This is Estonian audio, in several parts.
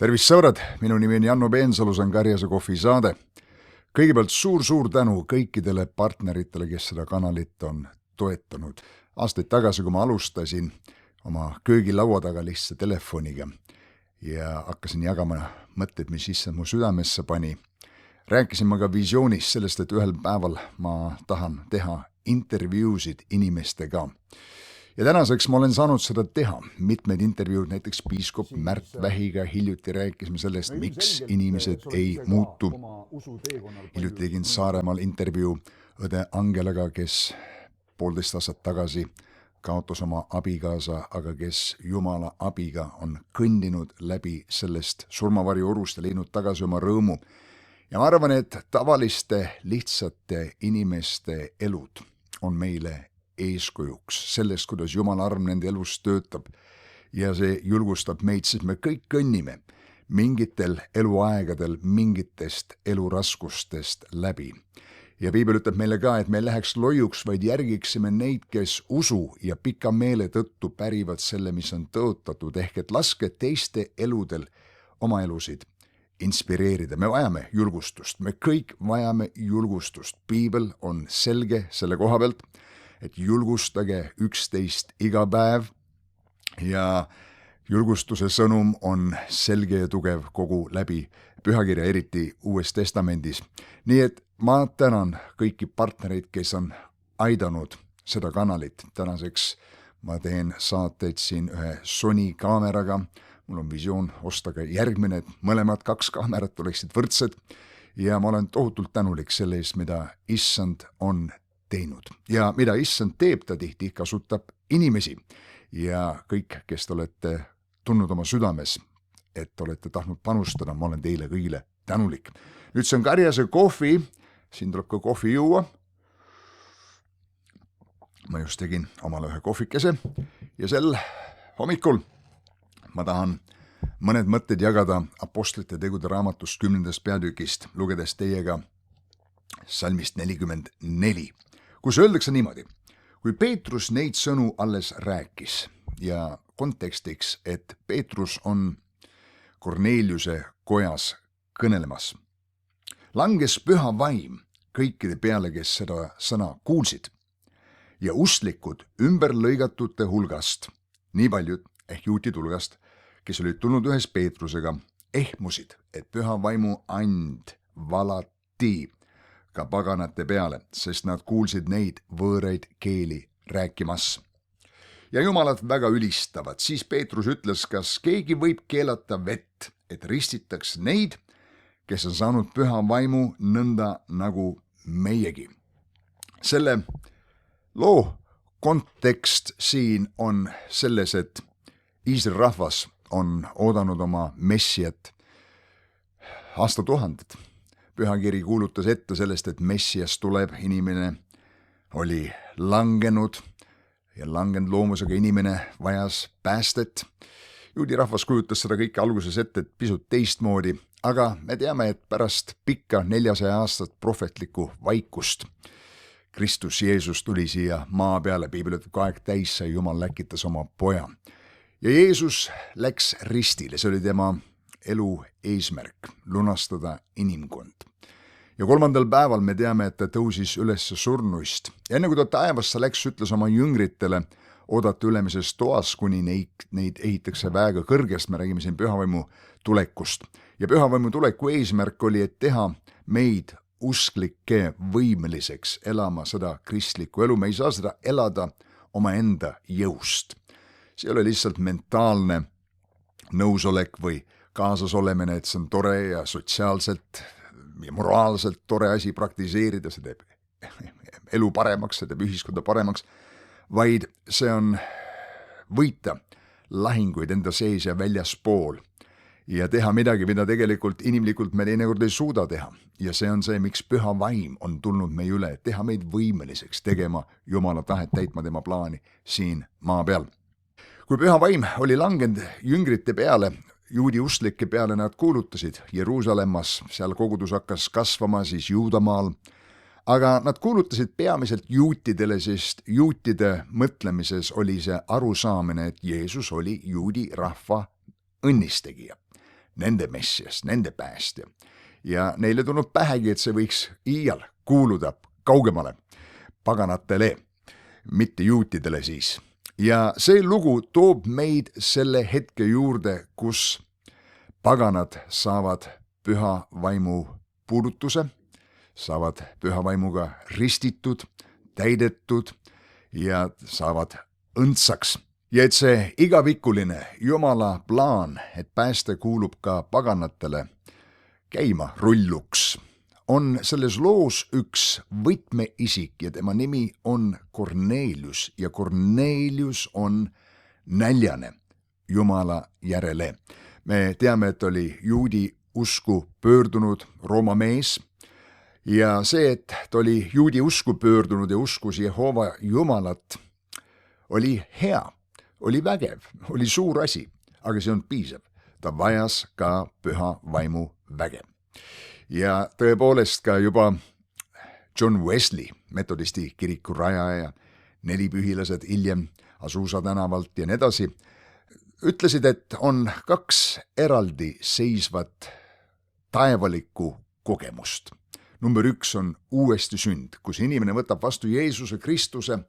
Tervist sõbrad, minu nimi on Janno Peensalu, see on Karjase kohvi saade. Kõigepealt suur tänu kõikidele partneritele, kes seda kanalit on toetanud. Aastaid tagasi, kui ma alustasin oma köögilaua taga lihtsa telefoniga ja hakkasin jagama mõtteid, mis issand mu südamesse pani, rääkisin ma ka visioonist sellest, et ühel päeval ma tahan teha intervjuusid inimestega. Ja tänaseks ma olen saanud seda teha. Mitmed intervjuud, näiteks piiskop Märt Vähiga hiljuti rääkisime sellest, miks inimesed ei muutu. Hiljuti tegin Saaremaal intervjuu õde Angelaga, kes 1,5 aastat tagasi kaotas oma abikaasa, aga kes Jumala abiga on kõndinud läbi sellest surmavarju urust ja leidnud tagasi oma rõõmu. Ja ma arvan, et tavaliste lihtsate inimeste elud on meile eeskujuks sellest, kuidas Jumala arm nende elus töötab ja see julgustab meid, sest me kõik kõnnime mingitel eluaegadel mingitest eluraskustest läbi. Ja Piibel ütleb meile ka, et me ei läheks loiuks, vaid järgiksime neid, kes usu ja pika meele tõttu pärivad selle, mis on tõotatud, ehk et laske teiste eludel oma elusid inspireerida. Me vajame julgustust, me kõik vajame julgustust. Piibel on selge selle koha pealt, et julgustage üksteist iga päev ja julgustuse sõnum on selge ja tugev kogu läbi pühakirja, eriti Uues Testamendis. Nii et ma tänan kõiki partnereid, kes on aidanud seda kanalit. Tänaseks ma teen saateid siin ühe Sony kaameraga. Mul on visioon osta ka järgmine, et mõlemad 2 kaamerat oleksid võrdsed ja ma olen tohutult tänulik selle eest, mida issand on teinud. Ja mida issand teeb, ta tihti kasutab inimesi. Ja kõik, kes te olete tundnud oma südames, et olete tahtnud panustada, ma olen teile kõigile tänulik. Nüüd see on Karjase kohvi, siin tuleb ka kohvi juua. Ma just tegin omale ühe kohvikese ja sel hommikul ma tahan mõned mõtted jagada Apostlite tegude raamatust 10. peatükist, lugedes teiega salmist 44. Kus öeldakse niimoodi, kui Peetrus neid sõnu alles rääkis ja kontekstiks, et Peetrus on Korneliuse kojas kõnelemas, langes püha vaim kõikide peale, kes seda sõna kuulsid ja usklikud ümberlõigatute hulgast, nii paljud ehk juutide hulgast, kes olid tulnud ühes Peetrusega, ehmusid, et püha vaimu and valati ka paganate peale, sest nad kuulsid neid võõraid keeli rääkimas. Ja jumalat väga ülistavad. Siis Peetrus ütles, kas keegi võib keelata vett, et ristitaks neid, kes on saanud püha vaimu nõnda nagu meiegi. Selle loo kontekst siin on selles, et Iisraeli rahvas on oodanud oma messiat aastatuhanded. Pühakiri kuulutas ette sellest, et messias tuleb, inimene oli langenud ja langenud loomusega inimene vajas päästet. Juudi rahvas kujutas seda kõike alguses ette, et pisut teistmoodi, aga me teame, et pärast pikka 400 aastat prohvetlikku vaikust Kristus Jeesus tuli siia maa peale, Piibel ütleb, kui aeg täis sai, Jumal läkitas oma poja. Ja Jeesus läks ristile, see oli tema elu eesmärk, lunastada inimkond. Ja 3. päeval me teame, et ta tõusis üles surnuist. Ja enne kui ta taevasse läks, ütles oma jüngritele oodata ülemises toas, kuni neid ehitakse väega kõrgest. Me räägime siin pühavaimu tulekust. Ja pühavaimu tuleku eesmärk oli, et teha meid usklikke võimeliseks elama seda kristlikku elu. Me ei saa seda elada omaenda jõust. See ei ole lihtsalt mentaalne nõusolek või kaasas olemine, et see on tore ja sotsiaalselt ja moraalselt tore asi praktiseerida, see teeb elu paremaks, see teeb ühiskonda paremaks, vaid see on võita lahinguid enda sees ja väljaspool ja teha midagi, mida tegelikult inimlikult me teinekord ei suuda teha. Ja see on see, miks püha vaim on tulnud meie üle, et teha meid võimeliseks tegema Jumala tahet, täitma tema plaani siin maa peal. Kui püha vaim oli langenud jüngrite peale, juudi usklike peale, nad kuulutasid Jeruusalemmas, seal kogudus hakkas kasvama siis Juudamaal, aga nad kuulutasid peamiselt juutidele, sest juutide mõtlemises oli see arusaamine, et Jeesus oli juudi rahva õnnistegija. nende messias, nende päästja. Ja neile tulnud pähegi, et see võiks iial kuuluda kaugemale paganatele, mitte juutidele siis. Ja see lugu toob meid selle hetke juurde, kus paganad saavad püha vaimu puudutuse, saavad püha vaimuga ristitud, täidetud ja saavad õndsaks. Ja et see igavikuline Jumala plaan, et pääste kuulub ka paganatele, käima rulluks, on selles loos üks võtmeisik ja tema nimi on Kornelius ja Kornelius on näljane Jumala järele. Me teame, et oli juudi usku pöördunud Rooma mees ja see, et ta oli juudi usku pöördunud ja uskus Jehova Jumalat, oli hea, oli vägev, oli suur asi, aga see on piisav. Ta vajas ka püha vaimu väge. Ja tõepoolest ka juba John Wesley, metodisti kiriku rajaja, nelipühilased hiljem Azusa tänavalt ja nii edasi, ütlesid, et on kaks eraldi seisvat taevalikku kogemust. Number 1 on uuesti sünd, kus inimene võtab vastu Jeesuse Kristuse,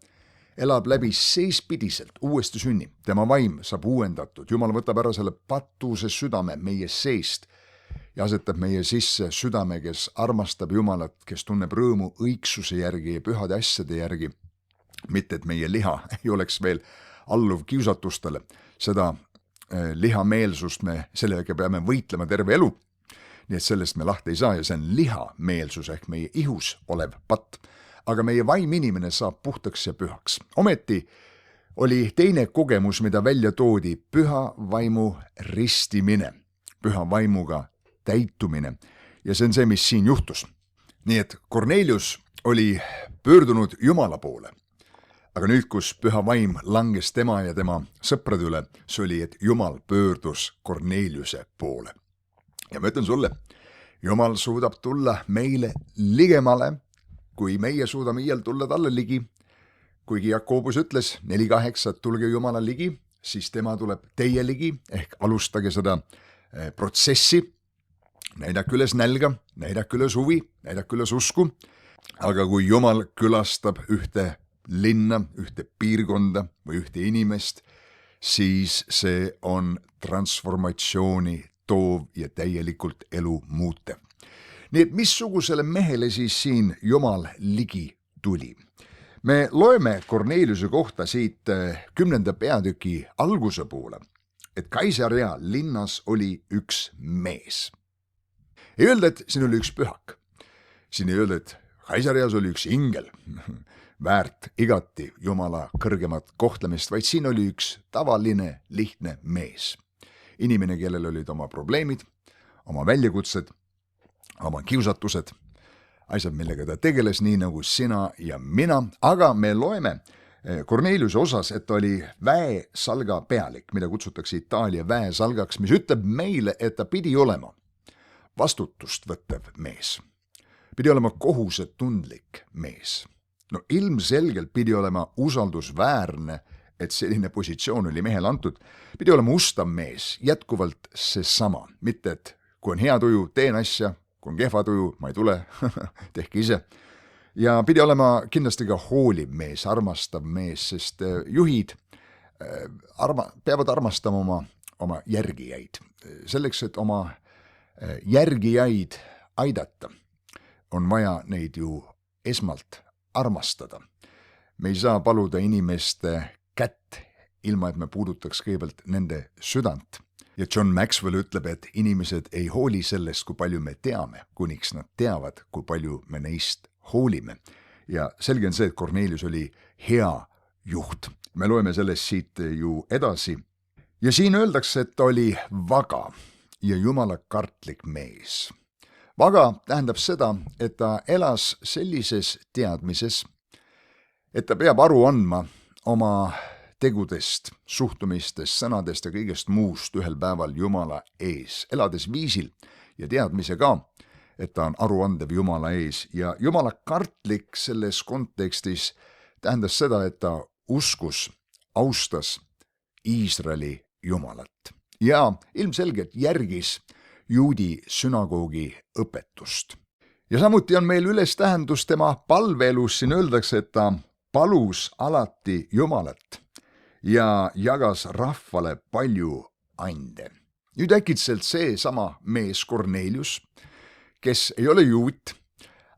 elab läbi seispidiselt uuesti sünni. Tema vaim saab uuendatud. Jumal võtab ära selle patuse südame meie seest ja asetab meie sisse südame, kes armastab Jumalat, kes tunneb rõõmu õigsuse järgi ja pühade asjade järgi. Mitte, et meie liha ei oleks veel alluv kiusatustele. Seda lihameelsust sellega peame võitlema terve elu. Nii et sellest me lahti ei saa ja see on lihameelsus ehk meie ihus olev patt. Aga meie vaim inimene saab puhtaks ja pühaks. Ometi oli teine kogemus, mida välja toodi, püha vaimu ristimine, püha vaimuga täitumine. Ja see on see, mis siin juhtus. Nii et Kornelius oli pöördunud Jumala poole. Aga nüüd, kus püha vaim langes tema ja tema sõprade üle, see oli, et Jumal pöördus Korneliuse poole. Ja ma ütlen sulle, Jumal suudab tulla meile ligemale, kui meie suudame iial tulla talle ligi. Kuigi Jakobus ütles 4.8, tulge Jumala ligi, siis tema tuleb teie ligi, ehk alustage seda protsessi. Näidake üles nälga, näidake üles huvi, näidake üles usku. Aga kui Jumal külastab ühte linna, ühte piirkonda või ühte inimest, siis see on transformatsiooni toov ja täielikult elu muutev. Nii et missugusele mehele siis siin Jumal ligi tuli? Me loeme Korneliuse kohta siit 10. peatüki alguse poole, et Kaisarea linnas oli üks mees. Ei öelda, et siin oli üks pühak. Siin ei öelda, et Kaisareas oli üks ingel, väärt igati Jumala kõrgemat kohtlemist, vaid siin oli üks tavaline, lihtne mees. Inimene, kellel olid oma probleemid, oma väljakutsed, oma kiusatused, asjad, millega ta tegeles nii nagu sina ja mina, aga me loeme Korneliuse osas, et ta oli väesalga pealik, mida kutsutakse Itaalia väesalgaks, mis ütleb meile, et ta pidi olema vastutust võttev mees. Pidi olema kohusetundlik mees. No ilmselgelt pidi olema usaldusväärne, et selline positsioon oli mehel antud. Pidi olema ustav mees, jätkuvalt seesama. Mitte, et kui on hea tuju, teen asja, kui on kehva tuju, ma ei tule, tehke ise. Ja pidi olema kindlasti ka hooliv mees, armastav mees, sest juhid peavad armastama oma järgijaid. Selleks, et oma järgijaid aidata, on vaja neid ju esmalt armastada. Me ei saa paluda inimeste kätt, ilma et me puudutaks kõigepealt nende südant. Ja John Maxwell ütleb, et inimesed ei hooli sellest, kui palju me teame, kuniks nad teavad, kui palju me neist hoolime. Ja selge on see, et Kornelius oli hea juht. Me loeme sellest siit ju edasi. Ja siin öeldakse, et ta oli vaga ja jumala kartlik mees. Vaga tähendab seda, et ta elas sellises teadmises, et ta peab aru andma oma tegudest, suhtumistest, sõnadest ja kõigest muust ühel päeval Jumala ees, elades viisil ja teadmise ka, et ta on aruandev Jumala ees. Ja Jumala kartlik selles kontekstis tähendas seda, et ta uskus, austas Iisraeli Jumalat ja ilmselgelt järgis juudi sünagoogi õpetust. Ja samuti on meil ülestähendus tema palveelus, siin öeldakse, et ta palus alati Jumalat ja jagas rahvale palju ande. Nüüd äkitselt see sama mees Kornelius, kes ei ole juut,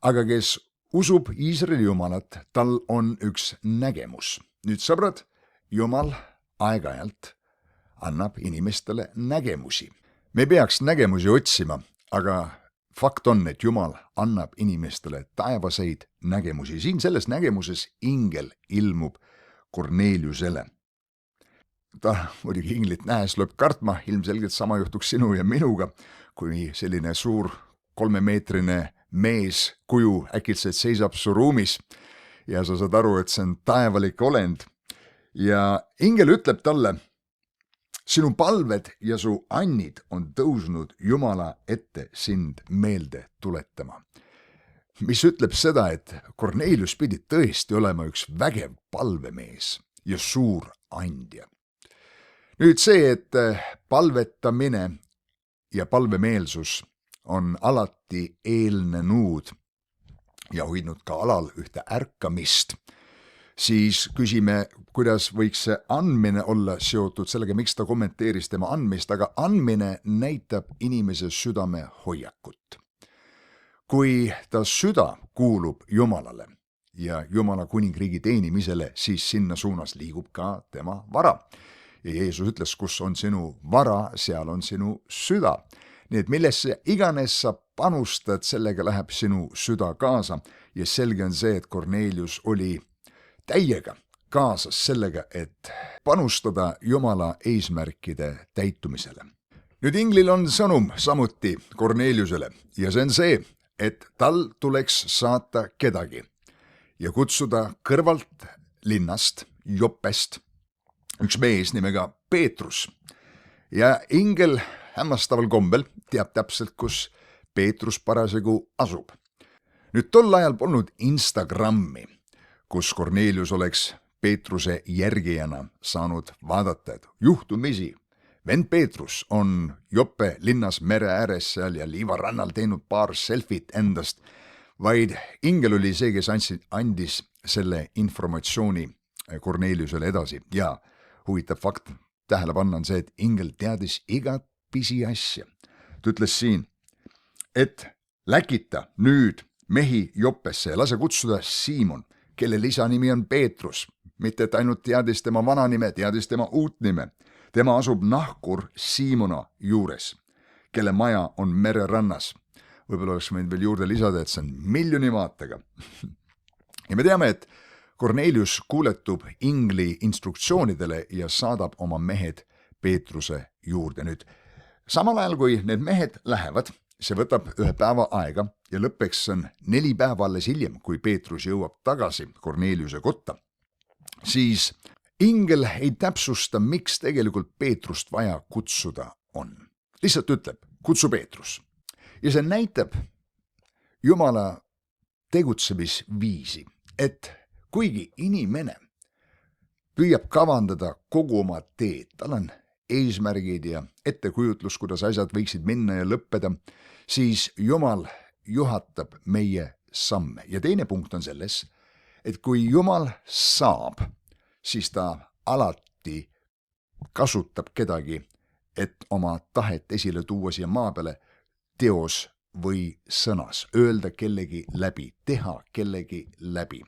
aga kes usub Iisraeli Jumalat, tal on üks nägemus. Nüüd sõbrad, Jumal aeg-ajalt annab inimestele nägemusi. Me peaks nägemusi otsima, aga fakt on, et Jumal annab inimestele taevaseid nägemusi. Siin selles nägemuses ingel ilmub Korneliusele. Ta muidugi inglit nähes lööb kartma, ilmselgelt sama juhtuks sinu ja minuga, kui selline suur 3-meetrine mees kuju äkitselt seisab su ruumis ja sa saad aru, et see on taevalik olend. Ja ingel ütleb talle, sinu palved ja su annid on tõusnud Jumala ette sind meelde tuletama. Mis ütleb seda, et Kornelius pidi tõesti olema üks vägev palvemees ja suur andja. Nüüd see, et palvetamine ja palvemeelsus on alati eelnenud ja hoidnud ka alal ühte ärkamist, siis küsime, kuidas võiks see andmine olla seotud sellega, miks ta kommenteeris tema andmist, aga andmine näitab inimese südame hoiakut. Kui ta süda kuulub Jumalale ja Jumala kuningriigi teenimisele, siis sinna suunas liigub ka tema vara. Ja Jeesus ütles, kus on sinu vara, seal on sinu süda. Nii et millesse iganes sa panustad, sellega läheb sinu süda kaasa ja selge on see, et Kornelius oli täiega kaasas sellega, et panustada Jumala eesmärkide täitumisele. Nüüd inglil on sõnum samuti Korneliusele ja see on see, et tal tuleks saata kedagi ja kutsuda kõrvalt linnast, Joppest, üks mees nimega Peetrus. Ja ingel hämmastaval kombel teab täpselt, kus Peetrus parasjagu asub. Nüüd tol ajal polnud Instagrammi, kus Kornelius oleks Peetruse järgijana saanud vaadata, et juhtumisi vend Peetrus on Joppe linnas mere ääres seal ja liivarannal teinud paar selfit endast, vaid ingel oli see, kes andis selle informatsiooni Korneliusele edasi. Ja huvitav fakt tähele panna on see, et ingel teadis igat pisiasja. Ta ütles siin, et läkita nüüd mehi Joppesse ja lase kutsuda Siimon, kelle lisanimi on Peetrus, mitte et ainult teadis tema vana nime, teadis tema uut nime. Tema asub nahkur Siimona juures, kelle maja on mererannas. Võib-olla oleks võinud veel juurde lisada, et see on 1 miljoni vaatega. Ja me teame, et Kornelius kuuletub ingli instruktsioonidele ja saadab oma mehed Peetruse juurde. Nüüd, samal ajal kui need mehed lähevad, see võtab 1 päeva aega ja lõppeks on 4 päeva alles hiljem, kui Peetrus jõuab tagasi Korneliuse kotta, siis ingel ei täpsusta, miks tegelikult Peetrust vaja kutsuda on. Lihtsalt ütleb, kutsu Peetrus. Ja see näitab Jumala tegutsemisviisi, et kuigi inimene püüab kavandada kogu oma teed, tal on eesmärgid ja ettekujutlus, kuidas asjad võiksid minna ja lõppeda, siis Jumal juhatab meie samme. Ja teine punkt on selles, et kui Jumal saab, siis ta alati kasutab kedagi, et oma tahet esile tuua siia maa peale teos või sõnas, öelda kellegi läbi, teha kellegi läbi.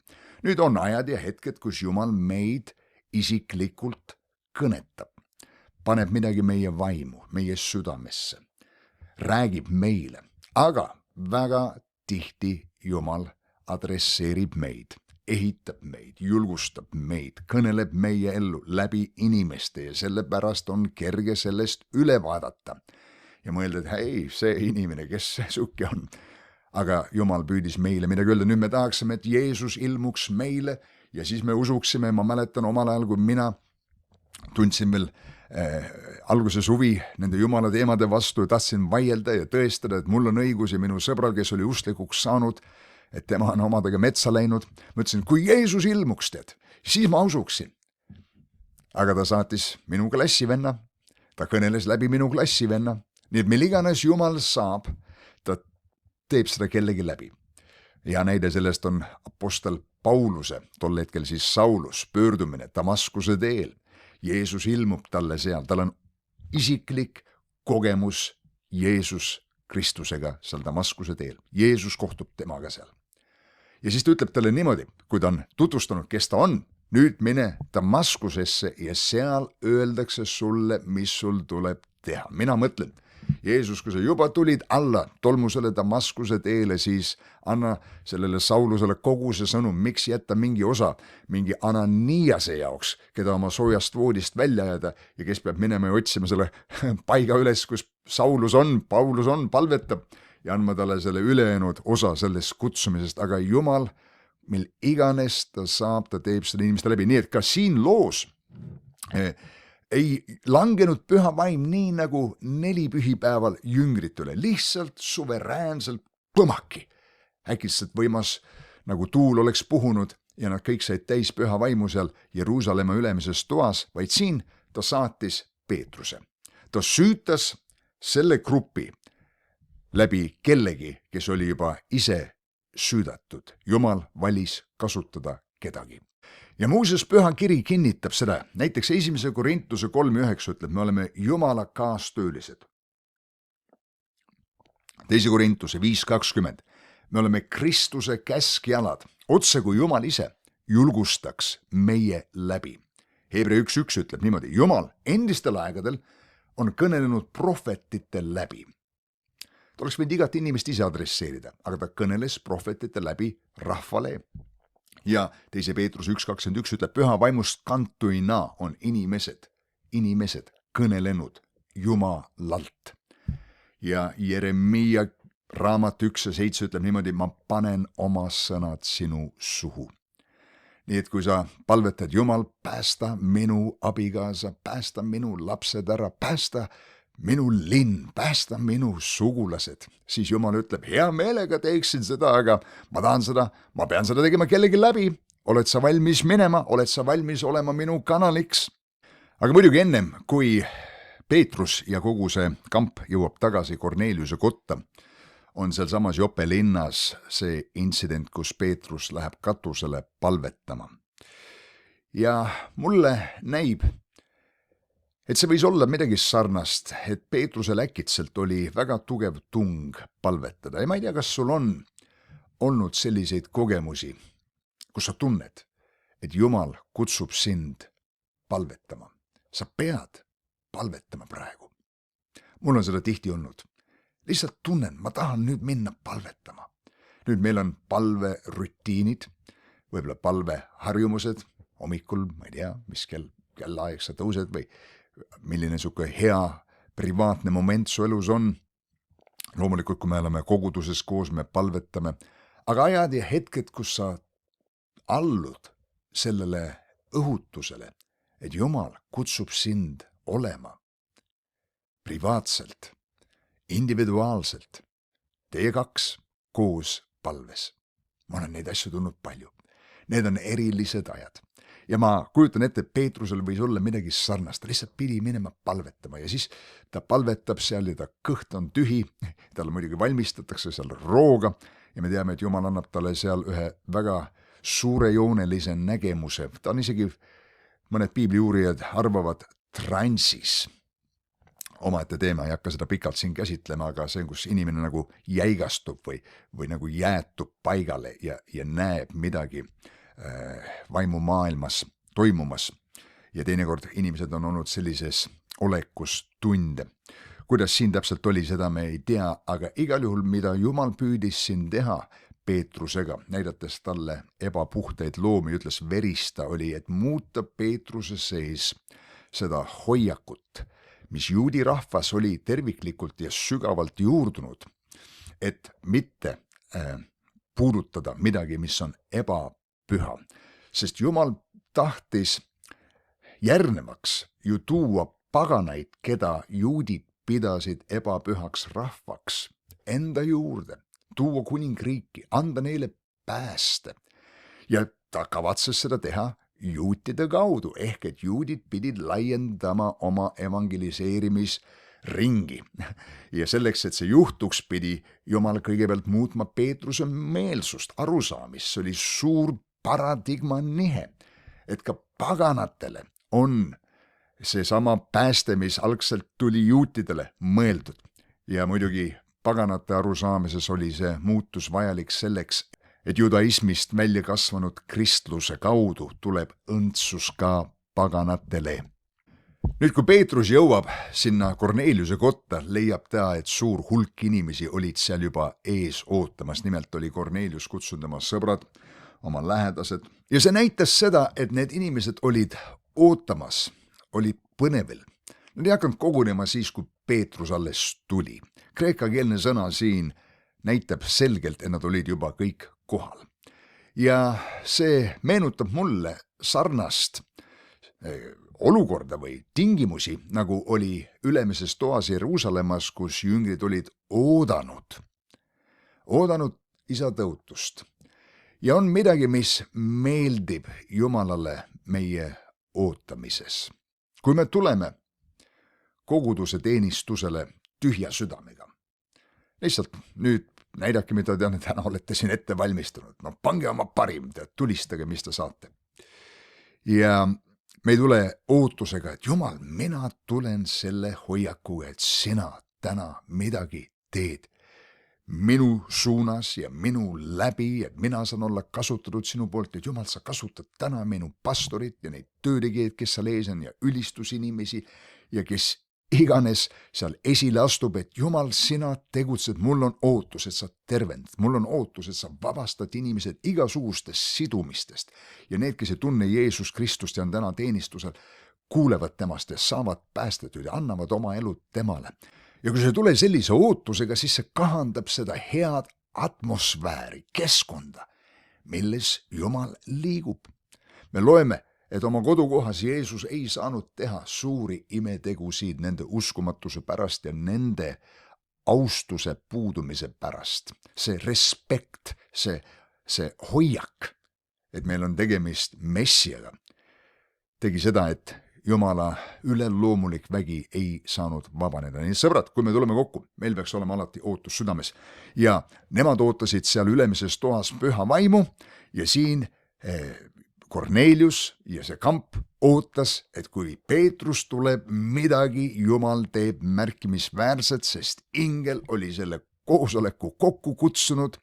Nüüd on ajad ja hetked, kus Jumal meid isiklikult kõnetab, paneb midagi meie vaimu, meie südamesse, räägib meile, aga väga tihti Jumal adresseerib meid, ehitab meid, julgustab meid, kõneleb meie ellu läbi inimeste ja sellepärast on kerge sellest üle vaadata ja mõelda, et hei, see inimene, kes see suke on. Aga Jumal püüdis meile midagi öelda, nüüd me tahaksime, et Jeesus ilmuks meile ja siis me usuksime, ma mäletan omal ajal, kui mina tundsin veel alguses huvi nende Jumala teemade vastu ja tahtsin vaielda ja tõestada, et mul on õigus ja minu sõbral, kes oli usklikuks saanud, et tema on omadega metsa läinud, mõtlesin, kui Jeesus ilmuks teed, siis ma usuksin. Aga ta saatis minu klassivenna, ta kõneles läbi minu klassivenna, nii et mil iganes Jumal saab, ta teeb seda kellegi läbi. Hea näide sellest on apostel Pauluse, tol hetkel siis Saulus, pöördumine Damaskuse teel. Jeesus ilmub talle seal, tal on isiklik kogemus Jeesus Kristusega seal Damaskuse teel. Jeesus kohtub temaga seal. Ja siis ta ütleb talle niimoodi, kui ta on tutvustanud, kes ta on, nüüd mine Damaskusesse ja seal öeldakse sulle, mis sul tuleb teha. Mina mõtlen, Jeesus, kui sa juba tulid alla tolmusele Damaskuse teele, siis anna sellele Saulusele kogu see sõnum, miks jätta mingi osa mingi Ananiase jaoks, keda oma soojast voodist välja ajada ja kes peab minema ja otsima selle paiga üles, kus Paulus on, palvetab ja andma talle selle ülejäänud osa sellest kutsumisest, aga Jumal, mil iganes ta saab, ta teeb seda inimeste läbi, nii et ka siin loos ei langenud püha vaim nii nagu 4 pühipäeval jüngritele, lihtsalt suveräänselt põmaki. Äkitselt võimas, nagu tuul oleks puhunud ja nad kõik said täis püha vaimu seal Jeruusalemma ülemises toas, vaid siin ta saatis Peetruse. Ta süütas selle grupi läbi kellegi, kes oli juba ise süüdatud. Jumal valis kasutada kedagi. Ja muuseas püha kiri kinnitab seda, näiteks 1. Korintuse 3:9 ütleb, me oleme Jumala kaastöölised. 2. Korintuse 5:20, me oleme Kristuse käskjalad, otse kui Jumal ise julgustaks meie läbi. Hebra 1:1 ütleb niimoodi, Jumal endistel aegadel on kõnelenud prohvetite läbi. Ta oleks võinud igat inimest ise adresseerida, aga ta kõneles prohvetite läbi rahvale. Ja 2. Peetrus 1:21 ütleb, püha vaimust kantuina on inimesed kõnelenud Jumalalt. Ja Jeremiia raamat 1:7 ütleb niimoodi, ma panen oma sõnad sinu suhu. Nii et kui sa palvetad, Jumal, päästa minu abikaasa, päästa minu lapsed ära, päästa minu linn, päästa minu sugulased, siis Jumal ütleb, hea meelega teeksin seda, aga ma pean seda tegema kellegi läbi. Oled sa valmis minema, oled sa valmis olema minu kanaliks? Aga muidugi ennem, kui Peetrus ja kogu see kamp jõuab tagasi Korneliuse kotta, on sealsamas Jope linnas see intsident, kus Peetrus läheb katusele palvetama. Ja mulle näib, et see võis olla midagi sarnast, et Peetrusel äkitselt oli väga tugev tung palvetada ja ma ei tea, kas sul on olnud selliseid kogemusi, kus sa tunned, et Jumal kutsub sind palvetama. Sa pead palvetama praegu. Mul on seda tihti olnud. Lihtsalt tunnen, ma tahan nüüd minna palvetama. Nüüd meil on palverutiinid, võib-olla palveharjumused, hommikul, ma ei tea, mis kellaaeg sa tõused või milline suke hea privaatne moment su elus on. Loomulikult, kui me oleme koguduses koos, me palvetame, aga ajad ja hetked, kus sa allud sellele õhutusele, et Jumal kutsub sind olema privaatselt, individuaalselt, teie 2 koos palves. Ma olen neid asju tundnud palju. Need on erilised ajad. Ja ma kujutan ette, et Peetrusel võis olla midagi sarnast, ta lihtsalt pidi minema palvetama ja siis ta palvetab seal ja ta kõht on tühi, tal muidugi valmistatakse seal rooga ja me teame, et Jumal annab talle seal ühe väga suurejoonelise nägemuse. Ta on isegi, mõned piibliuurijad arvavad, transis. Omaette teema, ei hakka seda pikalt siin käsitlema, aga see, kus inimene nagu jäigastub või nagu jäätub paigale ja näeb midagi vaimumaailmas toimumas. Ja teinekord inimesed on olnud sellises olekus tunde. Kuidas siin täpselt oli, seda me ei tea, aga igal juhul, mida Jumal püüdis siin teha Peetrusega, näidates talle ebapuhtaid loomi, ütles verista oli, et muuta Peetruse sees seda hoiakut, mis juudi rahvas oli terviklikult ja sügavalt juurdunud, et mitte puudutada midagi, mis on ebapüha. Sest Jumal tahtis järgnevaks ju tuua paganaid, keda juudid pidasid ebapühaks rahvaks, enda juurde, tuua kuningriiki, anda neile pääste. Ja ta kavatses seda teha juutide kaudu, ehk et juudid pidid laiendama oma evangeliseerimis ringi. Ja selleks, et see juhtuks, pidi Jumal kõigepealt muutma Peetruse meelsust, arusaamist. See oli suur paradigma nihe, et ka paganatele on seesama pääste, mis algselt tuli juutidele mõeldud. Ja muidugi paganate arusaamises oli see muutus vajalik selleks, et judaismist välja kasvanud kristluse kaudu tuleb õndsus ka paganatele. Nüüd, kui Peetrus jõuab sinna Korneliuse kotta, leiab ta, et suur hulk inimesi olid seal juba ees ootamas. Nimelt oli Kornelius kutsunud oma sõbrad, oma lähedased. Ja see näitas seda, et need inimesed olid ootamas, olid põnevil. Nad ei hakanud kogunema siis, kui Peetrus alles tuli. Kreekakeelne sõna siin näitab selgelt, et nad olid juba kõik kohal. Ja see meenutab mulle sarnast olukorda või tingimusi, nagu oli ülemises toas Jeruusalemmas, kus jüngrid olid oodanud isa tõotust. Ja on midagi, mis meeldib Jumalale meie ootamises. Kui me tuleme koguduse teenistusele tühja südamega, lihtsalt nüüd näidake, mida te täna olete siin ette valmistunud. No pange oma parim, tulistage, mis te saate. Ja me ei tule ootusega, et Jumal, mina tulen selle hoiakuga, et sina täna midagi teed minu suunas ja minu läbi, et mina saan olla kasutatud sinu poolt, et Jumal, sa kasutad täna minu pastorit ja neid töötegijaid, kes seal ees on ja ülistusinimesi ja kes iganes seal esile astub, et Jumal, sina tegutsed, mul on ootus, et sa tervendad, mul on ootus, et sa vabastad inimesed igasugustest sidumistest ja need, kes ei tunne Jeesus Kristust ja on täna teenistusel, kuulevad temast ja saavad päästetud ja annavad oma elu temale. Ja kui see ei tule sellise ootusega, siis see kahandab seda head atmosfääri, keskkonda, milles Jumal liigub. Me loeme, et oma kodukohas Jeesus ei saanud teha suuri imetegusid nende uskumatuse pärast ja nende austuse puudumise pärast. See respekt, see hoiak, et meil on tegemist Messiaga, tegi seda, et Jumala üleloomulik vägi ei saanud vabaneda. Nii sõbrad, kui me tuleme kokku, meil peaks olema alati ootus südames. Ja nemad ootasid seal ülemises toas püha vaimu ja siin Kornelius ja see kamp ootas, et kui Peetrus tuleb, midagi Jumal teeb märkimisväärset, sest ingel oli selle koosoleku kokku kutsunud.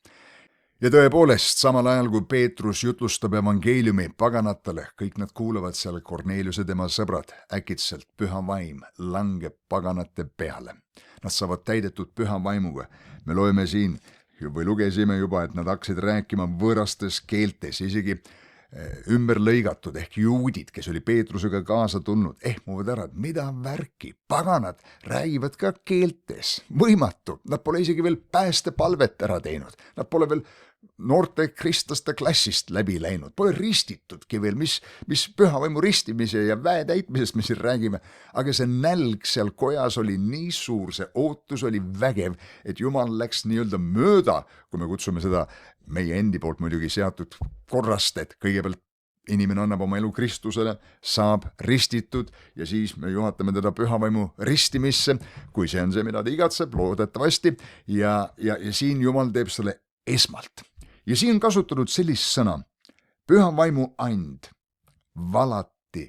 Ja tõepoolest, samal ajal kui Peetrus jutlustab evangeeliumi paganatele, kõik nad kuulavad seal Korneliuse tema sõbrad, äkitselt püha vaim langeb paganate peale. Nad saavad täidetud püha vaimuga. Me loeme siin või lugesime juba, et nad hakkasid rääkima võõrastes keeltes, isegi ümber lõigatud ehk juudid, kes oli Peetrusega kaasa tulnud, ehmuvad ära, et mida värki, paganad räägivad ka keeltes, võimatu, nad pole isegi veel päästepalvet ära teinud, nad pole veel noorte kristlaste klassist läbi läinud, pole ristitudki veel, mis pühavaimu ristimise ja väe täitmisest me siin räägime, aga see nälg seal kojas oli nii suur, see ootus oli vägev, et Jumal läks nii-öelda mööda, kui me kutsume seda meie endi poolt muidugi seatud korrast, et kõigepealt inimene annab oma elu Kristusele, saab ristitud ja siis me juhatame teda pühavaimu ristimisse, kui see on see, mida ta igatseb, loodetavasti, ja siin Jumal teeb selle esmalt. Ja siin on kasutatud sellist sõna, pühavaimu and valati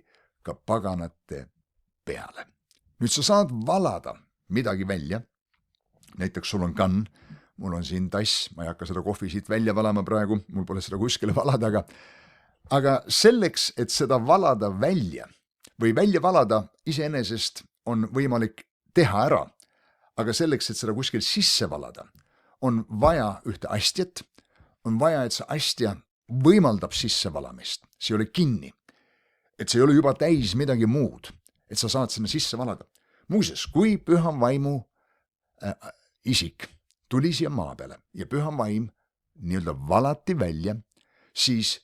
ka paganate peale. Nüüd sa saad valada midagi välja, näiteks sul on kann, mul on siin tass, ma ei hakka seda kohvi siit välja valama praegu, mul pole seda kuskile valada, aga selleks, et seda valada välja või välja valada iseenesest on võimalik teha ära, aga selleks, et seda kuskil sisse valada, on vaja ühte astjat, on vaja, et see astja võimaldab sissevalamist, see ei ole kinni, et see ei ole juba täis midagi muud, et sa saad sinna sisse valada. Muuseas, kui püha vaimu isik tuli siia maa peale ja püha vaim nii-öelda valati välja, siis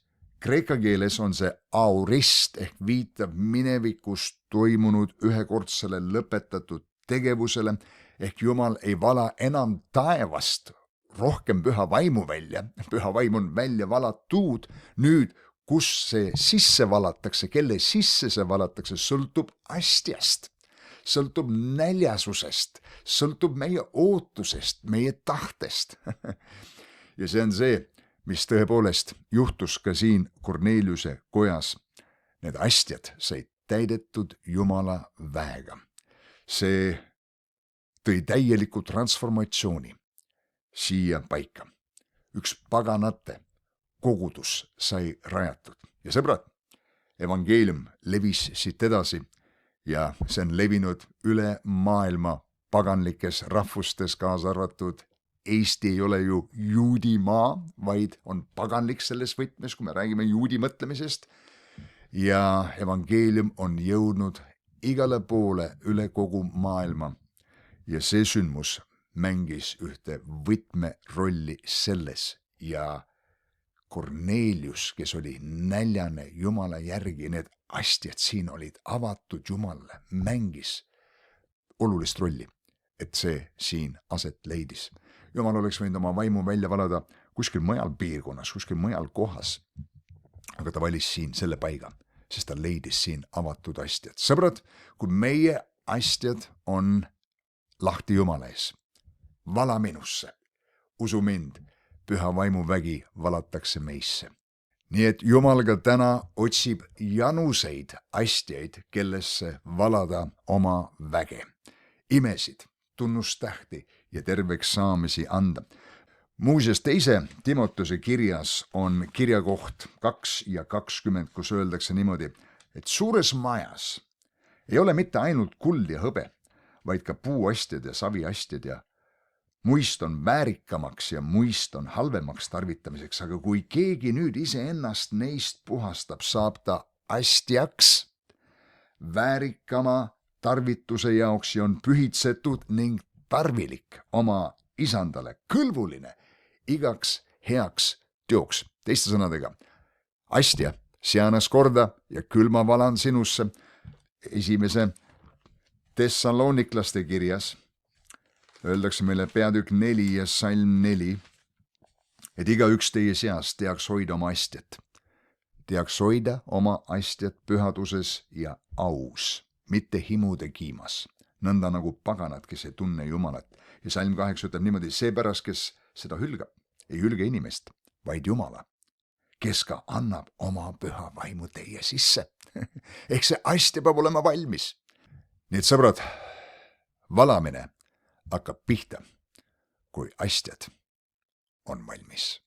kreeka keeles on see aorist ehk viitab minevikus toimunud ühekordsele lõpetatud tegevusele ehk Jumal ei vala enam taevast rohkem püha vaimu välja, püha vaim on välja valatud, nüüd kus see sisse valatakse, kelle sisse see valatakse, sõltub astjast. sõltub näljasusest, sõltub meie ootusest, meie tahtest. Ja see on see, mis tõepoolest juhtus ka siin Korneliuse kojas. Need astjad said täidetud Jumala väega. See tõi täieliku transformatsiooni siia paika. Üks paganate kogudus sai rajatud. Ja sõbrad, evangeelium levis siit edasi ja see on levinud üle maailma paganlikes rahvustes, kaasa arvatud Eesti ei ole ju juudimaa, vaid on paganlik selles võtmes, kui me räägime juudi mõtlemisest. Ja evangeelium on jõudnud igale poole üle kogu maailma. Ja see sündmus mängis ühte võtmerolli selles ja Kornelius, kes oli näljane Jumala järgi, need astjad siin olid avatud Jumalale, mängis olulist rolli, et see siin aset leidis. Jumal oleks võinud oma vaimu välja valada kuskil mujal piirkonnas, kuskil mujal kohas, aga ta valis siin selle paiga, sest ta leidis siin avatud astjad. Sõbrad, kui meie astjad on lahti Jumala ees, vala minusse, usu mind, püha vaimu vägi valatakse meisse. Nii et Jumal ka täna otsib januseid astjaid, kellesse valada oma väge, imesid, tunnustähti ja terveks saamisi anda. Muuseas, 2. Timotuse kirjas on kirjakoht 2:20, kus öeldakse niimoodi, et suures majas ei ole mitte ainult kuld ja hõbe, vaid ka puuastjad ja saviastjad ja muist on väärikamaks ja muist on halvemaks tarvitamiseks, aga kui keegi nüüd iseennast neist puhastab, saab ta astjaks väärikama tarvituse jaoks ja on pühitsetud ning tarvilik oma isandale, kõlbuline igaks heaks teoks. Teiste sõnadega, astja, seanas korda ja küll ma valan sinusse. 1. Thessaloniklaste kirjas öeldakse meile peatükk 4 ja salm 4, et igaüks teie seast teaks hoida oma astjat. Teaks hoida oma astjat pühaduses ja aus, mitte himude kiimas, nõnda nagu paganad, kes ei tunne Jumalat. Ja salm 8 ütleb niimoodi, seepärast, kes seda hülgab, ei hülge inimest, vaid Jumala, kes ka annab oma püha vaimu teie sisse. Ehk see astja peab olema valmis. Nii et sõbrad, valamine hakkab pihta, kui astjad on valmis.